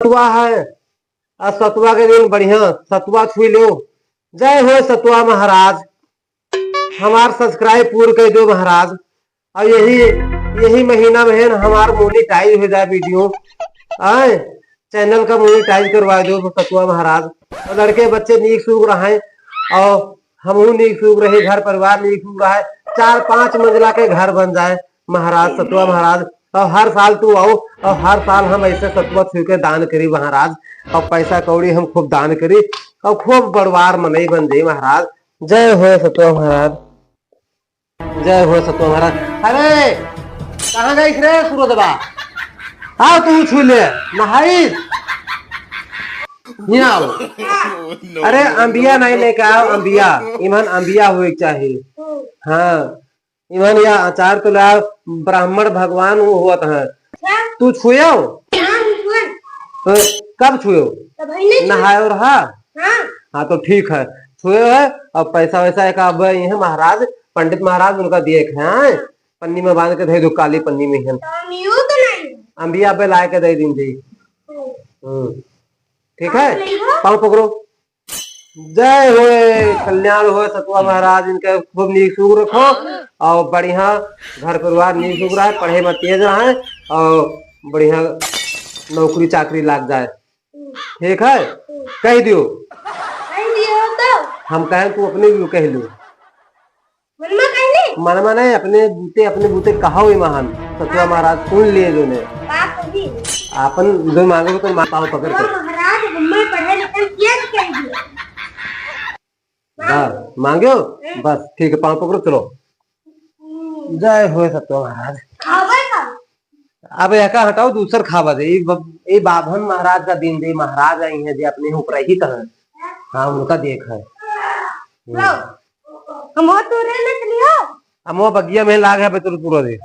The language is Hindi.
सतुआ है। आज सतुआ के दिन बढ़िया सतुआ छुई लो। जय हो सतुआ महाराज। हमार सब्सक्राइब पूर्ण कर दो महाराज। और यही महीना में है ना हमार मोनेटाइज हो जाए वीडियो। आए चैनल का मोनेटाइज करवा दो सतुआ महाराज। और लड़के बच्चे नीक सूख रहे हैं और हम नीक सूख रहे, घर परिवार नीक सूख रहा है। 4-5 मंजिला के घर बन जाए महाराज सतुआ महाराज। और हर साल तू आओ और हर साल हम ऐसे सतुआ छू के दान करी महाराज। और पैसा कौड़ी हम खूब दान करी और खूब बड़वार मनई बन जाई महाराज। जय हो सतुआ महाराज। जय हो सतुआ महाराज। अरे कहाँ गई रे सूरजबा? हाँ तू छू ले नहाई। अरे अंबिया नहीं लेके आओ। अंबिया इमन अंबिया हुए चाहिए। हाँ इमन या आचार तो लाओ। ब्राह्मण भगवान हुआ है। तू छुयो तो कब छुयो? नहाए और हाँ तो ठीक है छुए है। और पैसा वैसा एक अब ये महाराज पंडित महाराज उनका दिए है। पन्नी में बांध के दे दो, काली पन्नी में है। अंबिया पे लाए के दे दिन जी। ठीक है पाँव पकड़ो। जय हो कल्याण हो सतुआ महाराज। इनके खूब नीक सूख रखो और बढ़िया घर परिवार नीक सूख रहा है। पढ़े में तेज रहे और बढ़िया नौकरी चाकरी लाग जाए। ठीक है कह दियो। हम कहें तू अपने भी कह लो। मनमा नहीं अपने बूते कहा महान सतुआ महाराज सुन लिए जो ने अपन जो मांगे तो पाँव पकड़ कर मांगो बस ठीक है। पाँव पकड़ो चलो। जय हो सतुआ महाराज। अब एका हटाओ दूसर खावा दे। बाभन महाराज का दिन दे। महाराज आई है जे अपने ऊपर ही कहा। हाँ उनका देख है। हम बगिया में लाग है पूरा दे।